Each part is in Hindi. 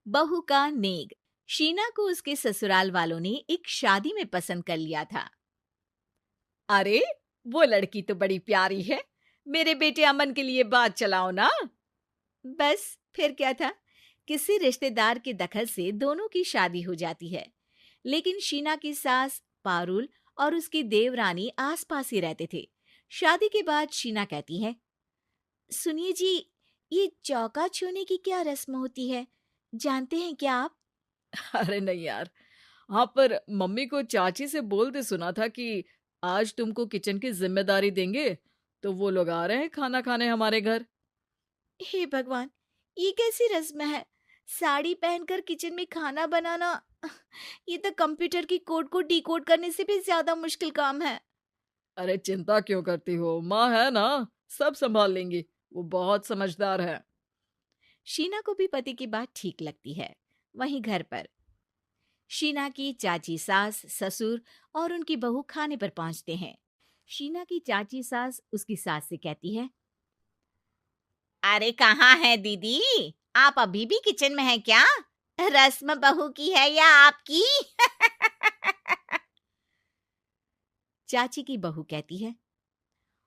बहू का नेग। शीना को उसके ससुराल वालों ने एक शादी में पसंद कर लिया था। अरे, वो लड़की तो बड़ी प्यारी है। मेरे बेटे अमन के लिए बात चलाओ ना। बस फिर क्या था, किसी रिश्तेदार के दखल से दोनों की शादी हो जाती है। लेकिन शीना की सास पारुल और उसकी देवरानी आसपास ही रहते थे। शादी के बाद शीना कहती है, सुनिए जी, ये चौका छूने की क्या रस्म होती है, जानते हैं क्या आप? अरे नहीं यार। हाँ, पर मम्मी को चाची से बोलते सुना था कि आज तुमको किचन की जिम्मेदारी देंगे, तो वो लोग आ रहे हैं खाना खाने हमारे घर। हे भगवान, ये कैसी रस्म है? साड़ी पहनकर किचन में खाना बनाना, ये तो कंप्यूटर की कोड को डिकोड करने से भी ज्यादा मुश्किल काम है। अरे चिंता क्यों करती हो, माँ है ना, सब संभाल लेंगी। वो बहुत समझदार है। शीना को भी पति की बात ठीक लगती है। वहीं घर पर शीना की चाची सास, ससुर और उनकी बहू खाने पर पहुंचते हैं। शीना की चाची सास उसकी सास से कहती है, अरे कहाँ है दीदी? आप अभी भी किचन में हैं क्या? रस्म बहू की है या आपकी? चाची की बहू कहती है,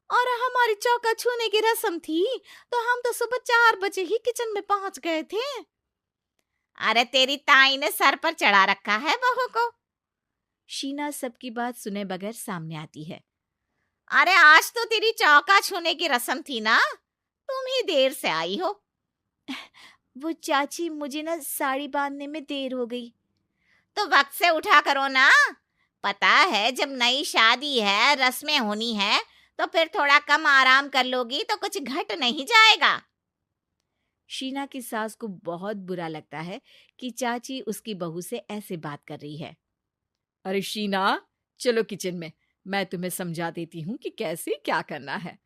और हमारी चौका छूने की रस्म थी, तो हम तो सुबह 4 बजे ही किचन में पहुंच गए थे। अरे तेरी ताई ने सर पर चढ़ा रखा है बहू को। शीना सबकी बात सुने बगैर सामने आती है। अरे आज तो तेरी चौका छूने की रस्म थी ना, तुम ही देर से आई हो। वो चाची, मुझे ना साड़ी बांधने में देर हो गई। तो वक्त से उठा करो ना। पता है जब नई शादी है, रस्में होनी है, तो फिर थोड़ा कम आराम कर लोगी तो कुछ घट नहीं जाएगा। शीना की सास को बहुत बुरा लगता है कि चाची उसकी बहू से ऐसे बात कर रही है। अरे शीना, चलो किचन में, मैं तुम्हें समझा देती हूँ कि कैसे क्या करना है।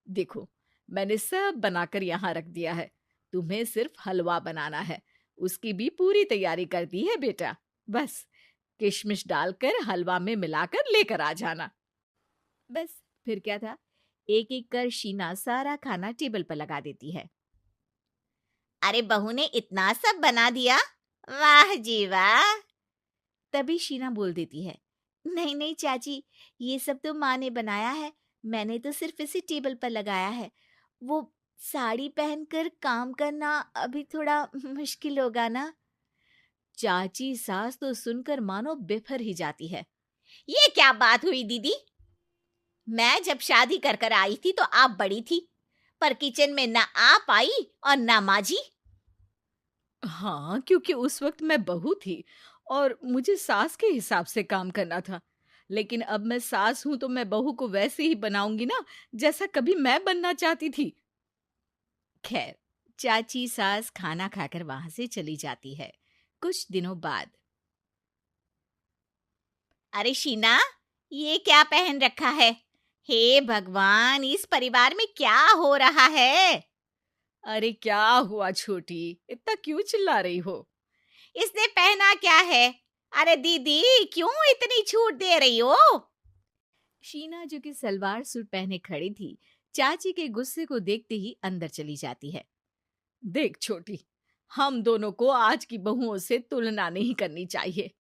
देखो, मैंने सब बनाकर यहाँ रख दिया है। तुम्हें सिर्फ हलवा बनाना है। उसकी भी पूरी तैयारी कर दी है बेटा। बस किशमिश डालकर हलवा में मिलाकर लेकर आ जाना। बस फिर क्या था, एक एक कर शीना सारा खाना टेबल पर लगा देती है। अरे बहू ने इतना सब बना दिया, वाह जी वाह। तभी शीना बोल देती है, नहीं नहीं चाची, ये सब तो माँ ने बनाया है, मैंने तो सिर्फ इसे टेबल पर लगाया है। वो साड़ी पहनकर काम करना अभी थोड़ा मुश्किल होगा ना। चाची सास तो सुनकर मानो बिफर ही जाती है। ये क्या बात हुई दीदी? मैं जब शादी कर कर आई थी तो आप बड़ी थी, पर किचन में ना आप आई और ना माँ जी। हाँ, क्योंकि उस वक्त मैं बहू थी और मुझे सास के हिसाब से काम करना था। लेकिन अब मैं सास हूं तो मैं बहू को वैसे ही बनाऊंगी ना, जैसा कभी मैं बनना चाहती थी। खैर, चाची सास खाना खाकर वहां से चली जाती है। कुछ दिनों बाद, अरे शीना, ये क्या पहन रखा है? हे भगवान, इस परिवार में क्या हो रहा है? अरे क्या हुआ छोटी, इतना क्यों चिल्ला रही हो? इसने पहना क्या है? अरे दीदी, क्यों इतनी छूट दे रही हो? शीना, जो कि सलवार सूट पहने खड़ी थी, चाची के गुस्से को देखते ही अंदर चली जाती है। देख छोटी, हम दोनों को आज की बहुओं से तुलना नहीं करनी चाहिए।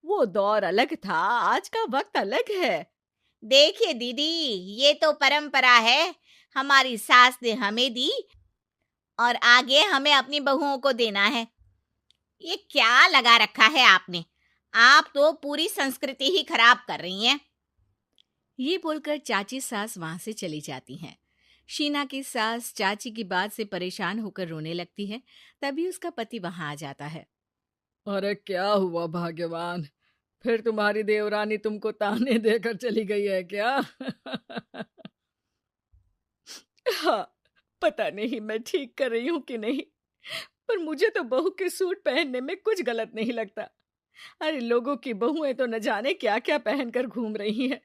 वो दौर अलग था, आज का वक्त अलग है। देखिए दीदी, ये तो परंपरा है, हमारी सास ने हमें दी और आगे हमें अपनी बहुओं को देना है। ये क्या लगा रखा है आपने? आप तो पूरी संस्कृति ही खराब कर रही हैं। ये बोलकर चाची सास वहां से चली जाती हैं। शीना की सास चाची की बात से परेशान होकर रोने लगती है। तभी उसका पति वहां आ जाता है। अरे क्या हुआ भाग्यवान, फिर तुम्हारी देवरानी तुमको ताने देकर चली गई है क्या? हाँ, पता नहीं मैं ठीक कर रही हूँ कि नहीं, पर मुझे तो बहू के सूट पहनने में कुछ गलत नहीं लगता। अरे लोगों की बहुएं तो न जाने क्या क्या पहनकर घूम रही हैं।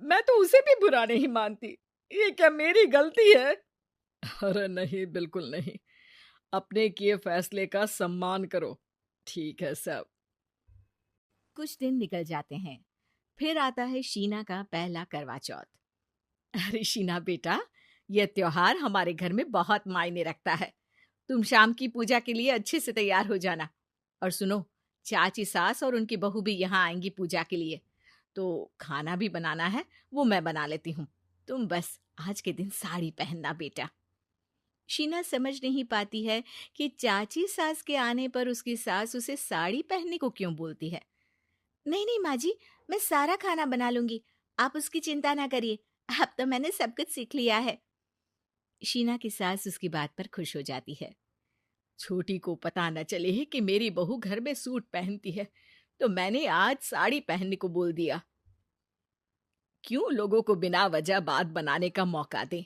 मैं तो उसे भी बुरा नहीं मानती। ये क्या मेरी गलती है? अरे नहीं, बिल्कुल नहीं। अपने किए फैसले का सम्मान करो। ठीक है सब। कुछ दिन निकल जाते हैं। फिर आता है शीना का पहला करवा चौथ। अरे शीना बेटा, यह त्योहार हमारे घर में बहुत मायने रखता है। तुम शाम की पूजा के लिए अच्छे से तैयार हो जाना। और सुनो, चाची सास और उनकी बहू भी यहाँ आएंगी पूजा के लिए, तो खाना भी बनाना है, वो मैं बना लेती हूँ। तुम बस आज के दिन साड़ी पहनना बेटा। शीना समझ नहीं पाती है कि चाची सास के आने पर उसकी सास उसे साड़ी पहनने को क्यों बोलती है। नहीं नहीं माँ जी, मैं सारा खाना बना लूंगी, आप उसकी चिंता ना करिए, अब तो मैंने सब कुछ सीख लिया है। शीना की सास उसकी बात पर खुश हो जाती है। छोटी को पता न चले कि मेरी बहू घर में सूट पहनती है, तो मैंने आज साड़ी पहनने को बोल दिया। क्यों लोगों को बिना वजह बात बनाने का मौका दें।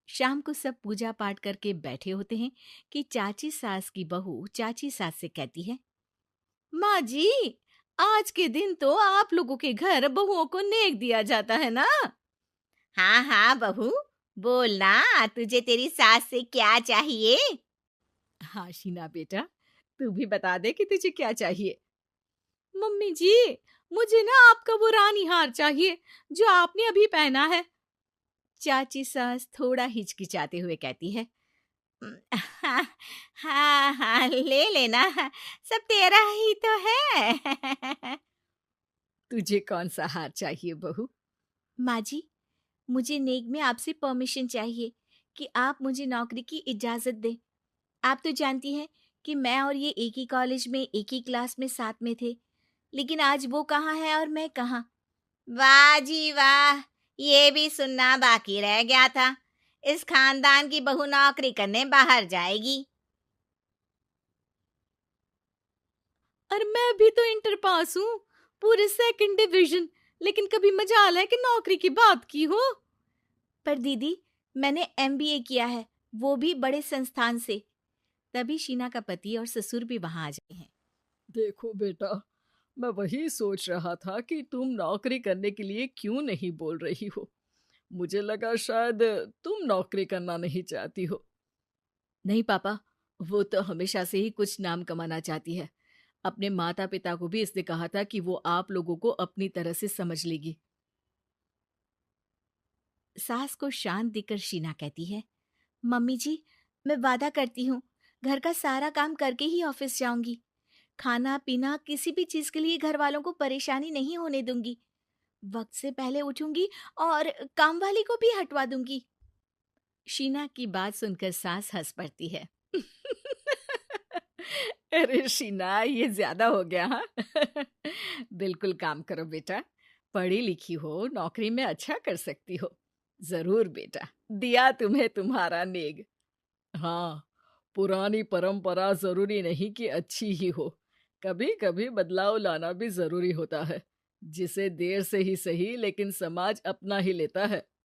शाम को सब पूजा पाठ करके बैठे होते हैं कि चाची सास की बहू चाची सास से कहती है, माँ जी, आज के दिन तो आप लोगों के घर बहुओं को नेक दिया जाता है ना। हाँ हाँ बहू, बोलना, तुझे तेरी सास से क्या चाहिए। हाँ शीना बेटा, तू भी बता दे कि तुझे क्या चाहिए। मम्मी जी, मुझे ना आपका वो रानी हार चाहिए जो आपने अभी पहना है। चाची सास थोड़ा हिचकिचाते हुए कहती है, हाँ हाँ हाँ, ले लेना, सब तेरा ही तो है। तुझे कौन सा हार चाहिए बहू? माँ जी, मुझे नेक में आपसे परमिशन चाहिए कि आप मुझे नौकरी की इजाजत दें। आप तो जानती हैं कि मैं और ये एक ही कॉलेज में एक ही क्लास में साथ में थे, लेकिन आज वो कहाँ है और मैं कहाँ। वाह जी वाह, ये भी सुनना बाकी रह गया था। इस खानदान की बहू नौकरी करने बाहर जाएगी। और मैं भी तो इंटर पास हूँ, पूरे सेकंड डिवीजन, लेकिन कभी मजाल है कि नौकरी की बात की हो। पर दीदी, मैंने एमबीए किया है, वो भी बड़े संस्थान से। तभी शीना का पति और ससुर भी वहां आ जाते हैं। देखो बेटा, मैं वही सोच रहा था कि तुम नौकरी करने के लिए क्यों नहीं बोल रही हो। मुझे लगा शायद तुम नौकरी करना नहीं चाहती हो। नहीं पापा, वो तो हमेशा से ही कुछ नाम कमाना चाहती है। अपने माता पिता को भी इसने कहा था कि वो आप लोगों को अपनी तरह से समझ लेगी। सास को शांत दिखकर शीना कहती है, मम्मी जी, मैं वादा करती हूँ, घर का सारा काम करके ही ऑफिस जाऊंगी। खाना पीना किसी भी चीज के लिए घर वालों को परेशानी नहीं होने दूंगी। वक्त से पहले उठूंगी और काम वाली को भी हटवा दूंगी। शीना की बात सुनकर सास हंस पड़ती है। अरे शीना, ये ज्यादा हो गया हाँ। बिल्कुल काम करो बेटा, पढ़ी लिखी हो, नौकरी में अच्छा कर सकती हो। जरूर बेटा, दिया तुम्हें तुम्हारा नेग। हाँ, पुरानी परंपरा जरूरी नहीं कि अच्छी ही हो, कभी कभी बदलाव लाना भी जरूरी होता है, जिसे देर से ही सही लेकिन समाज अपना ही लेता है।